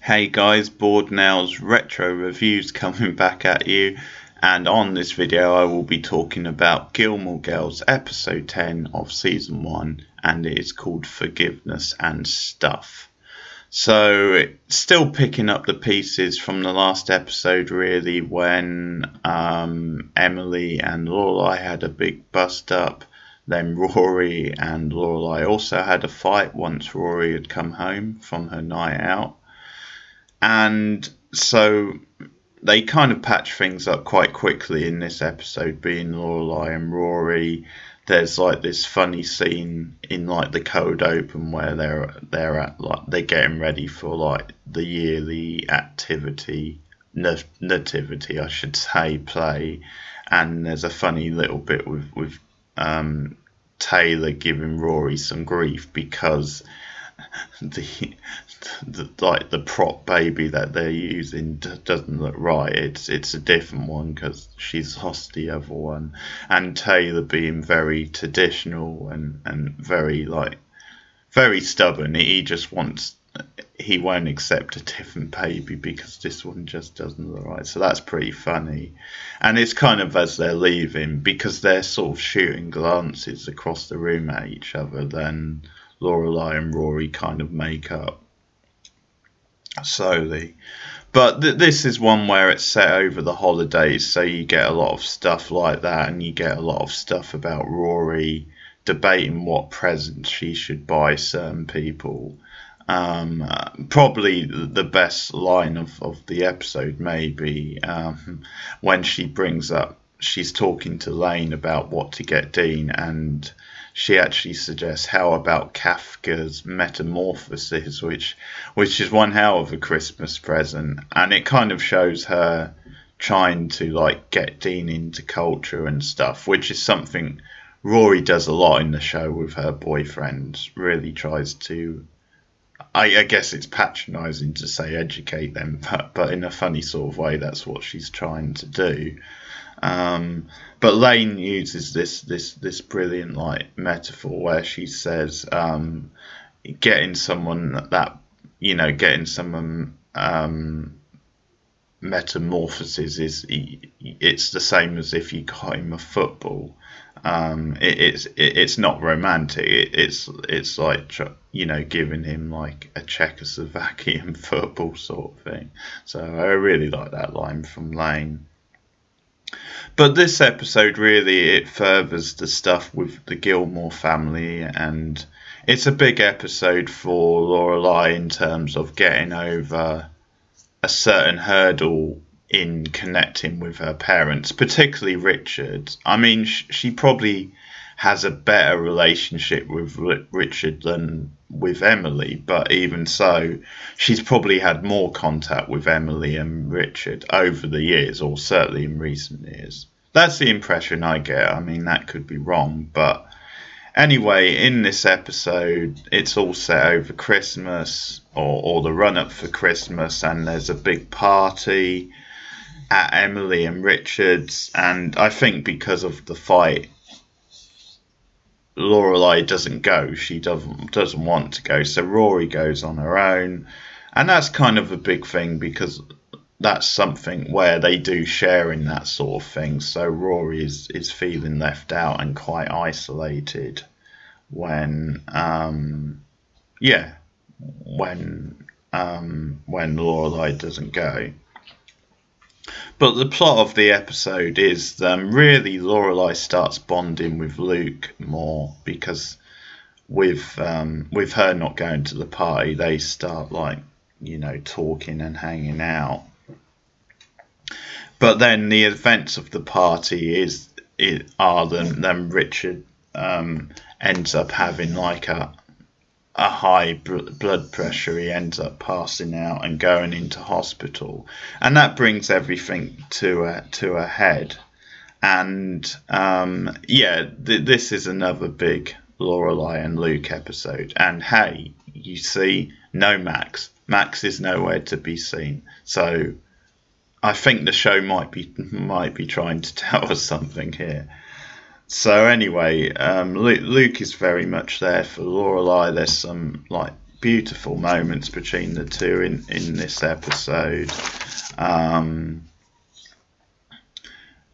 Hey guys, Board Now's retro reviews coming back at you, and on this video I will be talking about Gilmore Girls episode 10 of season 1, and it is called Forgiveness and Stuff. So, still picking up the pieces from the last episode really, when Emily and Lorelai had a big bust up. Then Rory and Lorelai also had a fight once Rory had come home from her night out. And so they kind of patch things up quite quickly in this episode, being Lorelai and Rory. There's like this funny scene in like the cold open where they're at like they're getting ready for like the yearly activity nativity I should say play, and there's a funny little bit with Taylor giving Rory some grief because the the prop baby that they're using doesn't look right. It's a different one because she's lost the other one, and Taylor being very traditional and very stubborn. He won't accept a different baby because this one just doesn't look right. So that's pretty funny. And it's kind of as they're leaving, because they're sort of shooting glances across the room at each other, then Lorelai and Rory kind of make up slowly. But this is one where it's set over the holidays, so you get a lot of stuff like that, and you get a lot of stuff about Rory debating what presents she should buy certain people. Probably the best line of the episode, maybe, when she brings up, she's talking to Lane about what to get Dean, and she actually suggests, how about Kafka's Metamorphosis, which is one hell of a Christmas present, and it kind of shows her trying to like get Dean into culture and stuff, which is something Rory does a lot in the show with her boyfriends. Really tries to, I guess it's patronising to say educate them, but in a funny sort of way, that's what she's trying to do. But Lane uses this brilliant like metaphor where she says, getting someone getting someone metamorphoses it's the same as if you got him a football. It's not romantic. It's like giving him like a Czechoslovakian football sort of thing. So I really like that line from Lane. But this episode really, it furthers the stuff with the Gilmore family, and it's a big episode for Lorelai in terms of getting over a certain hurdle in connecting with her parents, particularly Richard. I mean, she probably has a better relationship with Richard than with Emily, but even so, she's probably had more contact with Emily and Richard over the years, or certainly in recent years. That's the impression I get. I mean, that could be wrong, but anyway, in this episode, it's all set over Christmas, or the run up for Christmas, and there's a big party at Emily and Richard's, and I think because of the fight, Lorelai doesn't go. She doesn't want to go, so Rory goes on her own, and that's kind of a big thing because that's something where they do share in that sort of thing. So Rory is feeling left out and quite isolated when when Lorelai doesn't go. But the plot of the episode is really Lorelai starts bonding with Luke more because with her not going to the party, they start like talking and hanging out. But then the events of the party are them Richard ends up having like a high blood pressure. He ends up passing out and going into hospital, and that brings everything to a head. And this is another big Lorelai and Luke episode. And hey, you see, no Max. Max is nowhere to be seen. So I think the show might be trying to tell us something here. So anyway, Luke is very much there for Lorelai. There's some like beautiful moments between the two in this episode.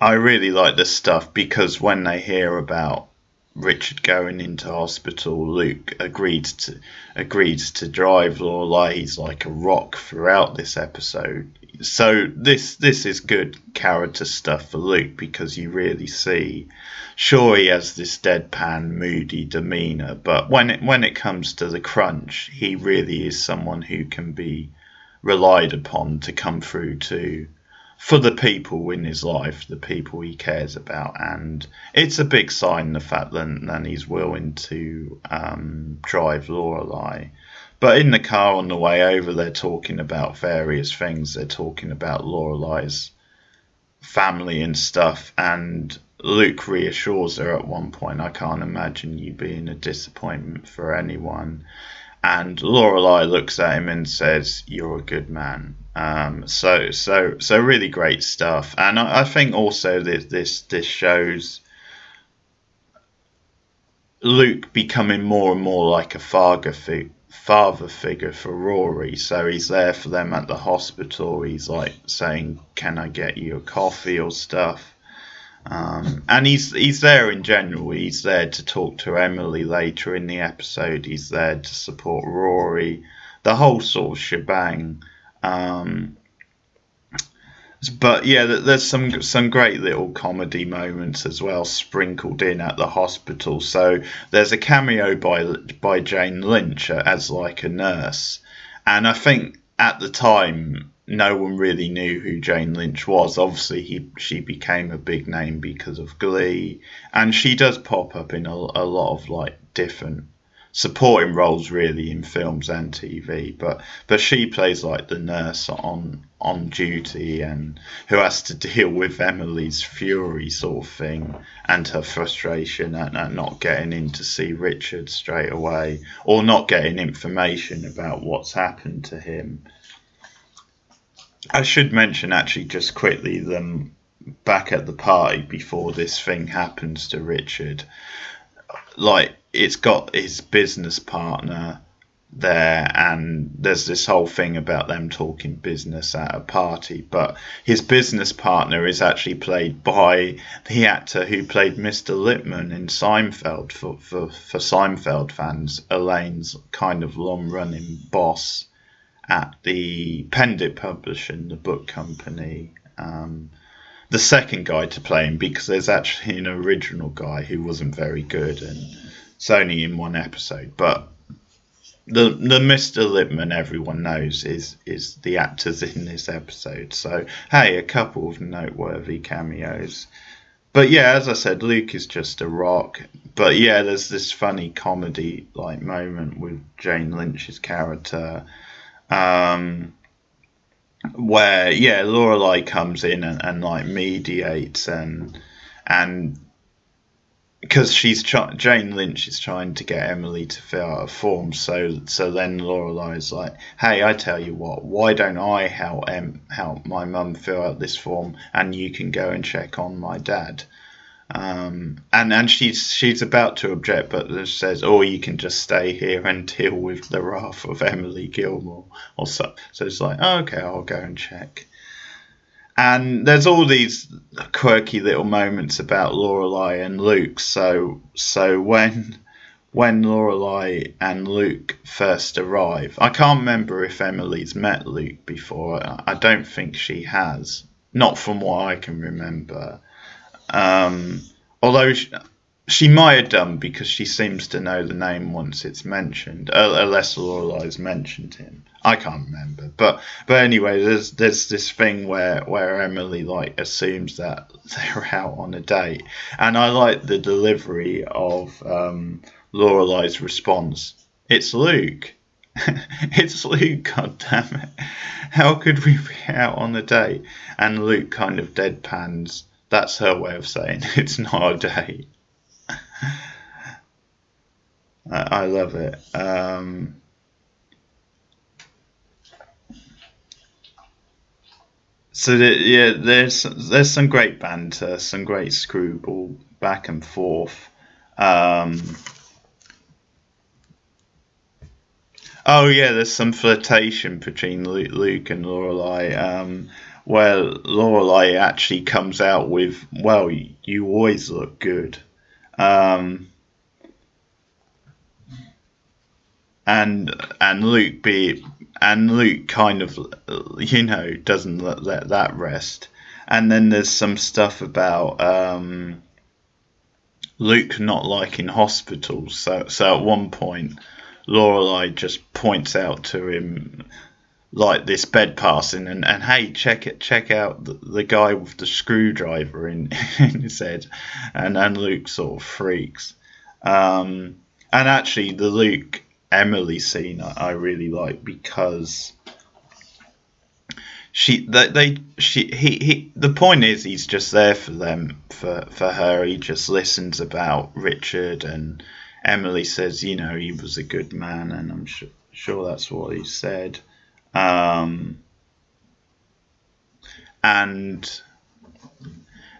I really like this stuff because when they hear about Richard going into hospital, Luke agrees to drive Lorelai. He's like a rock throughout this episode. So this is good character stuff for Luke because you really see. Sure, he has this deadpan, moody demeanor, but when it comes to the crunch, he really is someone who can be relied upon to come through for the people in his life, the people he cares about. And it's a big sign, the fact that he's willing to drive Lorelai. But in the car on the way over, they're talking about various things. They're talking about Lorelai's family and stuff, and Luke reassures her at one point, I can't imagine you being a disappointment for anyone. And Lorelai looks at him and says, "You're a good man." So really great stuff. And I think also this shows Luke becoming more and more like a father figure for Rory. So he's there for them at the hospital. He's like saying, "Can I get you a coffee or stuff?" And he's there in general. He's there to talk to Emily later in the episode. He's there to support Rory, the whole sort of shebang. But yeah, there's some great little comedy moments as well sprinkled in at the hospital. So there's a cameo by Jane Lynch as like a nurse, and I think at the time no one really knew who Jane Lynch was. Obviously, she became a big name because of Glee, and she does pop up in a lot of like different supporting roles really in films and TV. But she plays like the nurse on duty and who has to deal with Emily's fury sort of thing and her frustration at not getting in to see Richard straight away or not getting information about what's happened to him. I should mention actually just quickly them back at the party before this thing happens to Richard. Like, it's got his business partner there, and there's this whole thing about them talking business at a party, but his business partner is actually played by the actor who played Mr. Lippman in Seinfeld. For Seinfeld fans, Elaine's kind of long-running boss at the Pendit Publishing, the book company. The second guy to play him, because there's actually an original guy who wasn't very good and it's only in one episode. But the Mr. Lippman everyone knows is the actors in this episode. So hey, a couple of noteworthy cameos. But yeah, as I said, Luke is just a rock. But yeah, there's this funny comedy like moment with Jane Lynch's character. Where Lorelai comes in and like mediates and because Jane Lynch is trying to get Emily to fill out a form, so then Lorelai's like, "Hey, I tell you what, why don't I help my mum fill out this form and you can go and check on my dad?" And she's about to object, but it says, "Oh, you can just stay here and deal with the wrath of Emily Gilmore," or so. So it's like, oh, okay, I'll go and check. And there's all these quirky little moments about Lorelai and Luke. So when Lorelai and Luke first arrive, I can't remember if Emily's met Luke before. I don't think she has, not from what I can remember. Although she might have done because she seems to know the name once it's mentioned, unless Lorelai's mentioned him. I can't remember, but anyway, there's this thing where Emily like assumes that they're out on a date, and I like the delivery of Lorelai's response. "It's Luke." It's Luke, goddammit. How could we be out on a date? And Luke kind of deadpans. That's her way of saying it's not a date. I love it. So there's some great banter, some great screwball back and forth. Oh yeah, there's some flirtation between Luke and Lorelai, where Lorelai actually comes out with, "Well, you always look good," um, and Luke kind of, doesn't let that rest. And then there's some stuff about Luke not liking hospitals. So at one point, Lorelai just points out to him like this bed passing, and hey, check out the guy with the screwdriver in, in his head, and Luke sort of freaks. And actually, the Luke Emily scene I really like, because the point is, he's just there for them, for her. He just listens about Richard, and Emily says, he was a good man, and I'm sure that's what he said. And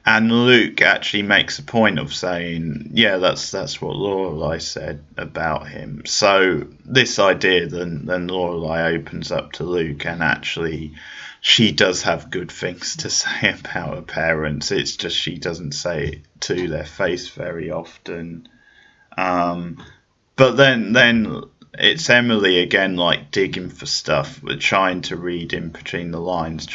Luke actually makes a point of saying, yeah, that's what Lorelai said about him. So this idea, then Lorelai opens up to Luke, and actually she does have good things to say about her parents. It's just she doesn't say it to their face very often. But then it's Emily again, like digging for stuff, trying to read in between the lines,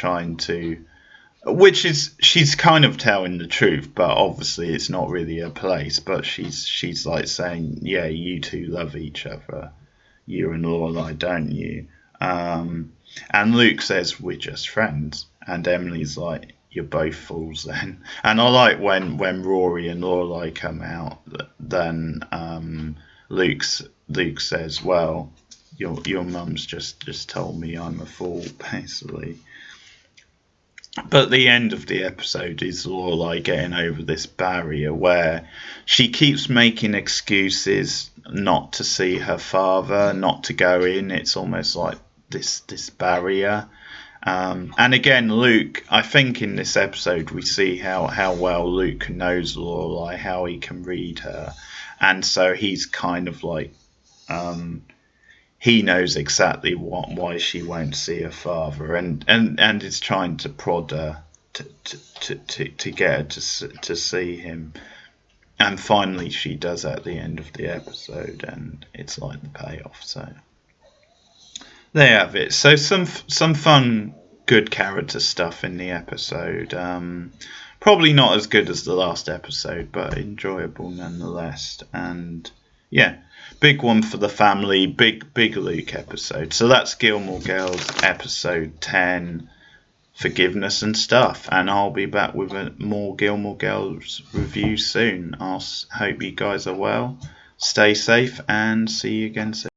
which is, she's kind of telling the truth, but obviously it's not really her place. But she's like saying, yeah, you two love each other, you and Lorelai, don't you? And Luke says, we're just friends, and Emily's like, you're both fools then. And I like when Rory and Lorelai come out, then Luke says, well, your mum's just told me I'm a fool, basically. But the end of the episode is Lorelai getting over this barrier where she keeps making excuses not to see her father, not to go in. It's almost like this barrier. And again, Luke, I think in this episode we see how well Luke knows Lorelai, how he can read her. And so he's kind of like, he knows exactly why she won't see her father, and is trying to prod her to get her to see him. And finally she does at the end of the episode, and it's like the payoff. So there you have it. So some fun, good character stuff in the episode. Probably not as good as the last episode, but enjoyable nonetheless. And yeah, big one for the family, big Luke episode. So that's Gilmore Girls episode 10, Forgiveness and Stuff. And I'll be back with a more Gilmore Girls review soon. I hope you guys are well, stay safe, and see you again soon.